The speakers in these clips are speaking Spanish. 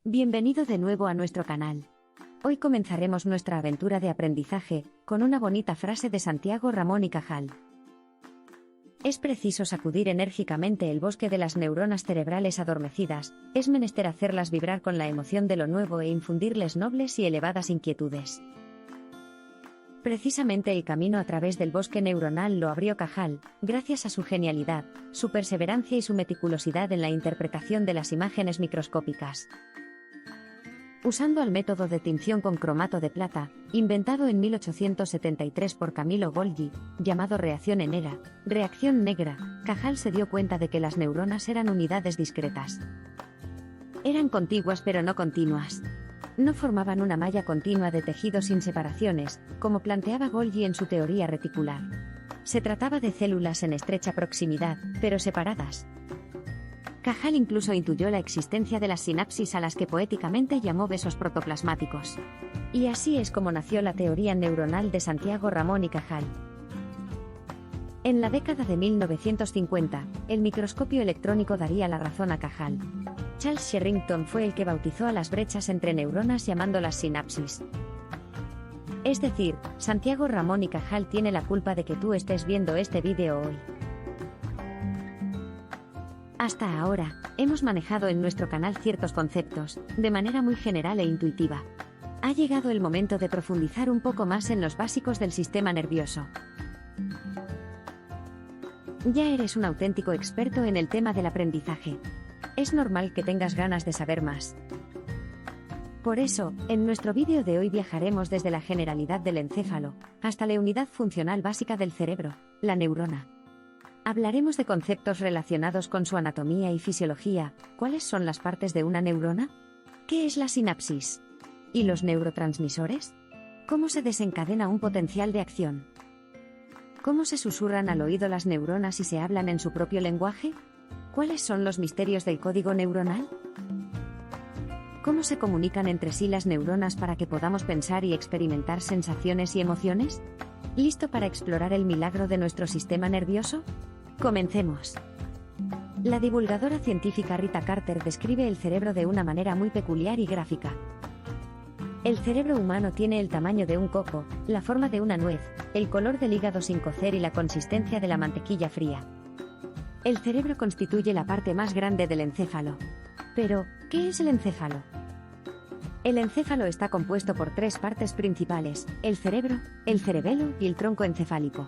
Bienvenido de nuevo a nuestro canal. Hoy comenzaremos nuestra aventura de aprendizaje con una bonita frase de Santiago Ramón y Cajal. Es preciso sacudir enérgicamente el bosque de las neuronas cerebrales adormecidas, es menester hacerlas vibrar con la emoción de lo nuevo e infundirles nobles y elevadas inquietudes. Precisamente el camino a través del bosque neuronal lo abrió Cajal, gracias a su genialidad, su perseverancia y su meticulosidad en la interpretación de las imágenes microscópicas. Usando el método de tinción con cromato de plata, inventado en 1873 por Camillo Golgi, llamado reacción enera, reacción negra, Cajal se dio cuenta de que las neuronas eran unidades discretas. Eran contiguas pero no continuas. No formaban una malla continua de tejido sin separaciones, como planteaba Golgi en su teoría reticular. Se trataba de células en estrecha proximidad, pero separadas. Cajal incluso intuyó la existencia de las sinapsis a las que poéticamente llamó besos protoplasmáticos. Y así es como nació la teoría neuronal de Santiago Ramón y Cajal. En la década de 1950, el microscopio electrónico daría la razón a Cajal. Charles Sherrington fue el que bautizó a las brechas entre neuronas llamándolas sinapsis. Es decir, Santiago Ramón y Cajal tiene la culpa de que tú estés viendo este vídeo hoy. Hasta ahora, hemos manejado en nuestro canal ciertos conceptos, de manera muy general e intuitiva. Ha llegado el momento de profundizar un poco más en los básicos del sistema nervioso. Ya eres un auténtico experto en el tema del aprendizaje. Es normal que tengas ganas de saber más. Por eso, en nuestro vídeo de hoy viajaremos desde la generalidad del encéfalo, hasta la unidad funcional básica del cerebro, la neurona. Hablaremos de conceptos relacionados con su anatomía y fisiología. ¿Cuáles son las partes de una neurona? ¿Qué es la sinapsis? ¿Y los neurotransmisores? ¿Cómo se desencadena un potencial de acción? ¿Cómo se susurran al oído las neuronas y se hablan en su propio lenguaje? ¿Cuáles son los misterios del código neuronal? ¿Cómo se comunican entre sí las neuronas para que podamos pensar y experimentar sensaciones y emociones? ¿Listo para explorar el milagro de nuestro sistema nervioso? Comencemos. La divulgadora científica Rita Carter describe el cerebro de una manera muy peculiar y gráfica. El cerebro humano tiene el tamaño de un coco, la forma de una nuez, el color del hígado sin cocer y la consistencia de la mantequilla fría. El cerebro constituye la parte más grande del encéfalo. Pero, ¿qué es el encéfalo? El encéfalo está compuesto por tres partes principales: el cerebro, el cerebelo y el tronco encefálico.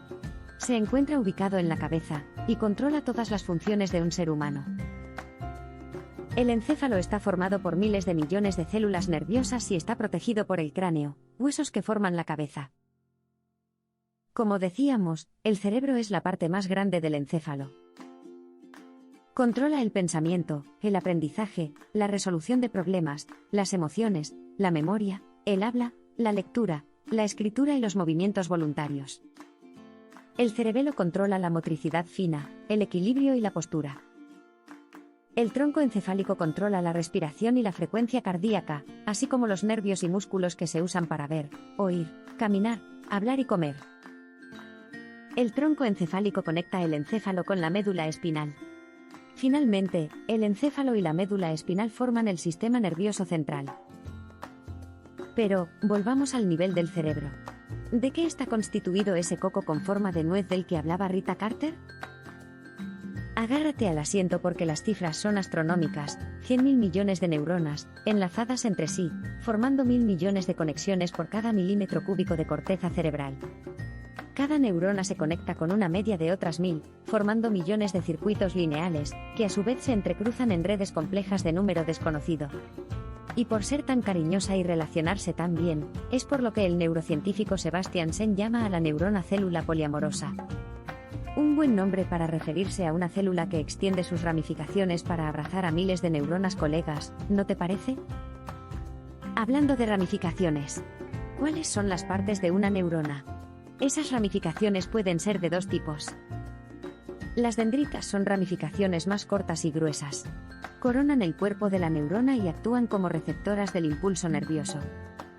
Se encuentra ubicado en la cabeza, y controla todas las funciones de un ser humano. El encéfalo está formado por miles de millones de células nerviosas y está protegido por el cráneo, huesos que forman la cabeza. Como decíamos, el cerebro es la parte más grande del encéfalo. Controla el pensamiento, el aprendizaje, la resolución de problemas, las emociones, la memoria, el habla, la lectura, la escritura y los movimientos voluntarios. El cerebelo controla la motricidad fina, el equilibrio y la postura. El tronco encefálico controla la respiración y la frecuencia cardíaca, así como los nervios y músculos que se usan para ver, oír, caminar, hablar y comer. El tronco encefálico conecta el encéfalo con la médula espinal. Finalmente, el encéfalo y la médula espinal forman el sistema nervioso central. Pero, volvamos al nivel del cerebro. ¿De qué está constituido ese coco con forma de nuez del que hablaba Rita Carter? Agárrate al asiento porque las cifras son astronómicas: 100.000 millones de neuronas, enlazadas entre sí, formando 1.000 millones de conexiones por cada milímetro cúbico de corteza cerebral. Cada neurona se conecta con una media de otras 1.000, formando millones de circuitos lineales, que a su vez se entrecruzan en redes complejas de número desconocido. Y por ser tan cariñosa y relacionarse tan bien, es por lo que el neurocientífico Sebastian Sen llama a la neurona célula poliamorosa. Un buen nombre para referirse a una célula que extiende sus ramificaciones para abrazar a miles de neuronas colegas, ¿no te parece? Hablando de ramificaciones, ¿cuáles son las partes de una neurona? Esas ramificaciones pueden ser de dos tipos. Las dendritas son ramificaciones más cortas y gruesas. Coronan el cuerpo de la neurona y actúan como receptoras del impulso nervioso.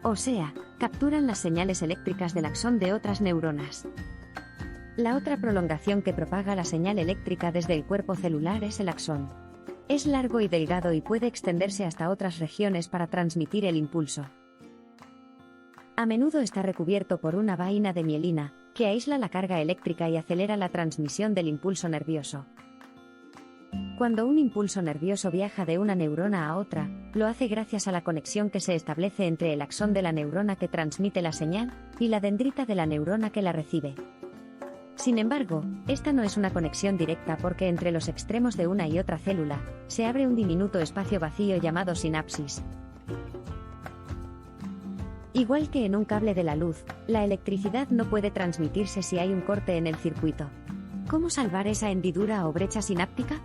O sea, capturan las señales eléctricas del axón de otras neuronas. La otra prolongación que propaga la señal eléctrica desde el cuerpo celular es el axón. Es largo y delgado y puede extenderse hasta otras regiones para transmitir el impulso. A menudo está recubierto por una vaina de mielina, que aísla la carga eléctrica y acelera la transmisión del impulso nervioso. Cuando un impulso nervioso viaja de una neurona a otra, lo hace gracias a la conexión que se establece entre el axón de la neurona que transmite la señal y la dendrita de la neurona que la recibe. Sin embargo, esta no es una conexión directa porque entre los extremos de una y otra célula se abre un diminuto espacio vacío llamado sinapsis. Igual que en un cable de la luz, la electricidad no puede transmitirse si hay un corte en el circuito. ¿Cómo salvar esa hendidura o brecha sináptica?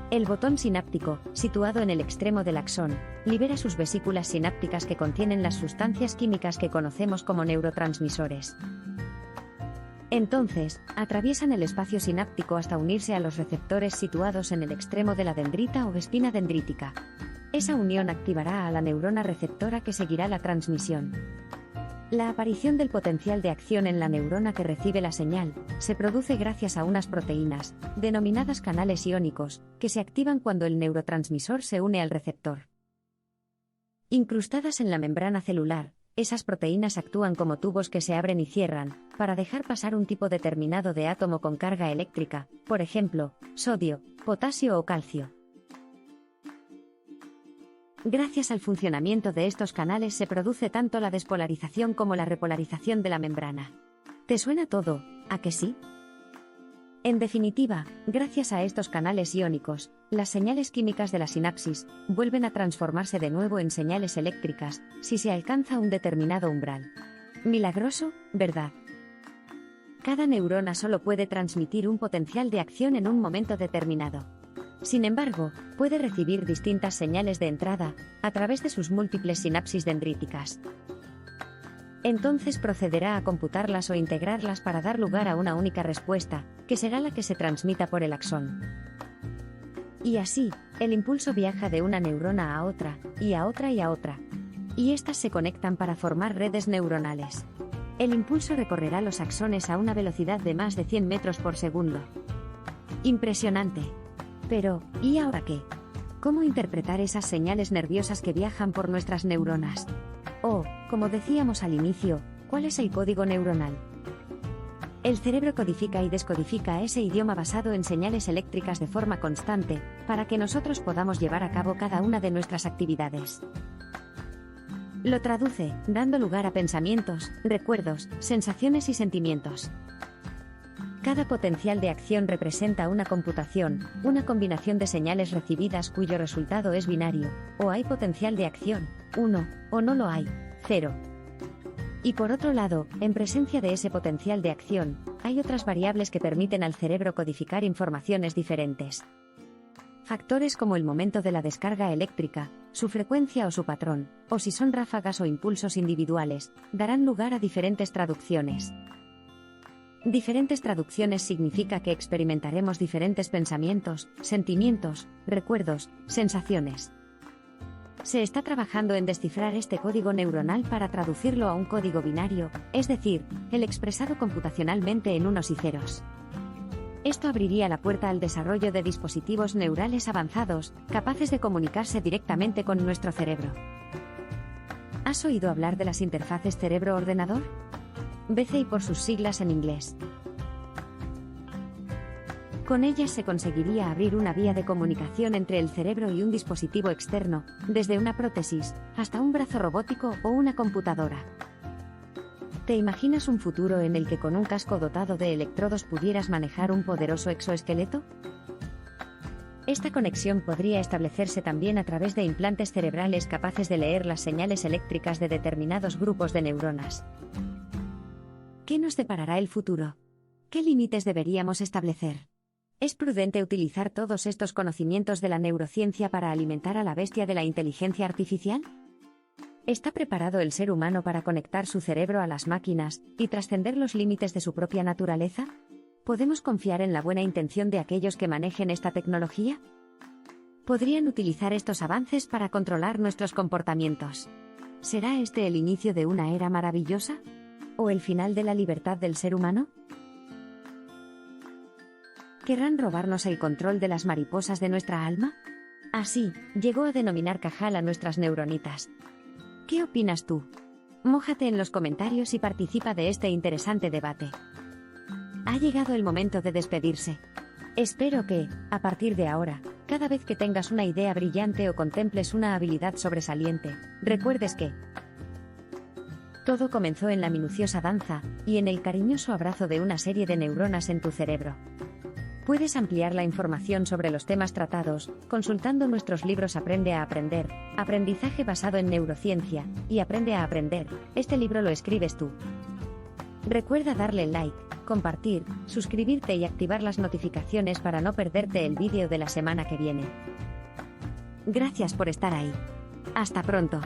El botón sináptico, situado en el extremo del axón, libera sus vesículas sinápticas que contienen las sustancias químicas que conocemos como neurotransmisores. Entonces, atraviesan el espacio sináptico hasta unirse a los receptores situados en el extremo de la dendrita o espina dendrítica. Esa unión activará a la neurona receptora que seguirá la transmisión. La aparición del potencial de acción en la neurona que recibe la señal se produce gracias a unas proteínas, denominadas canales iónicos, que se activan cuando el neurotransmisor se une al receptor. Incrustadas en la membrana celular, esas proteínas actúan como tubos que se abren y cierran, para dejar pasar un tipo determinado de átomo con carga eléctrica, por ejemplo, sodio, potasio o calcio. Gracias al funcionamiento de estos canales se produce tanto la despolarización como la repolarización de la membrana. ¿Te suena todo, a que sí? En definitiva, gracias a estos canales iónicos, las señales químicas de la sinapsis vuelven a transformarse de nuevo en señales eléctricas si se alcanza un determinado umbral. Milagroso, ¿verdad? Cada neurona solo puede transmitir un potencial de acción en un momento determinado. Sin embargo, puede recibir distintas señales de entrada a través de sus múltiples sinapsis dendríticas. Entonces procederá a computarlas o integrarlas para dar lugar a una única respuesta, que será la que se transmita por el axón. Y así, el impulso viaja de una neurona a otra, y a otra y a otra. Y estas se conectan para formar redes neuronales. El impulso recorrerá los axones a una velocidad de más de 100 metros por segundo. Impresionante. Pero, ¿y ahora qué? ¿Cómo interpretar esas señales nerviosas que viajan por nuestras neuronas? O, como decíamos al inicio, ¿cuál es el código neuronal? El cerebro codifica y descodifica ese idioma basado en señales eléctricas de forma constante, para que nosotros podamos llevar a cabo cada una de nuestras actividades. Lo traduce, dando lugar a pensamientos, recuerdos, sensaciones y sentimientos. Cada potencial de acción representa una computación, una combinación de señales recibidas cuyo resultado es binario, o hay potencial de acción, 1, o no lo hay, 0. Y por otro lado, en presencia de ese potencial de acción, hay otras variables que permiten al cerebro codificar informaciones diferentes. Factores como el momento de la descarga eléctrica, su frecuencia o su patrón, o si son ráfagas o impulsos individuales, darán lugar a diferentes traducciones. Diferentes traducciones significa que experimentaremos diferentes pensamientos, sentimientos, recuerdos, sensaciones. Se está trabajando en descifrar este código neuronal para traducirlo a un código binario, es decir, el expresado computacionalmente en unos y ceros. Esto abriría la puerta al desarrollo de dispositivos neurales avanzados, capaces de comunicarse directamente con nuestro cerebro. ¿Has oído hablar de las interfaces cerebro-ordenador? BCI por sus siglas en inglés. Con ellas se conseguiría abrir una vía de comunicación entre el cerebro y un dispositivo externo, desde una prótesis, hasta un brazo robótico o una computadora. ¿Te imaginas un futuro en el que con un casco dotado de electrodos pudieras manejar un poderoso exoesqueleto? Esta conexión podría establecerse también a través de implantes cerebrales capaces de leer las señales eléctricas de determinados grupos de neuronas. ¿Qué nos deparará el futuro? ¿Qué límites deberíamos establecer? ¿Es prudente utilizar todos estos conocimientos de la neurociencia para alimentar a la bestia de la inteligencia artificial? ¿Está preparado el ser humano para conectar su cerebro a las máquinas y trascender los límites de su propia naturaleza? ¿Podemos confiar en la buena intención de aquellos que manejen esta tecnología? ¿Podrían utilizar estos avances para controlar nuestros comportamientos? ¿Será este el inicio de una era maravillosa? ¿O el final de la libertad del ser humano? ¿Querrán robarnos el control de las mariposas de nuestra alma? Así, llegó a denominar Cajal a nuestras neuronitas. ¿Qué opinas tú? Mójate en los comentarios y participa de este interesante debate. Ha llegado el momento de despedirse. Espero que, a partir de ahora, cada vez que tengas una idea brillante o contemples una habilidad sobresaliente, recuerdes que todo comenzó en la minuciosa danza y en el cariñoso abrazo de una serie de neuronas en tu cerebro. Puedes ampliar la información sobre los temas tratados consultando nuestros libros Aprende a Aprender, Aprendizaje basado en neurociencia, y Aprende a Aprender. Este libro lo escribes tú. Recuerda darle like, compartir, suscribirte y activar las notificaciones para no perderte el vídeo de la semana que viene. Gracias por estar ahí. Hasta pronto.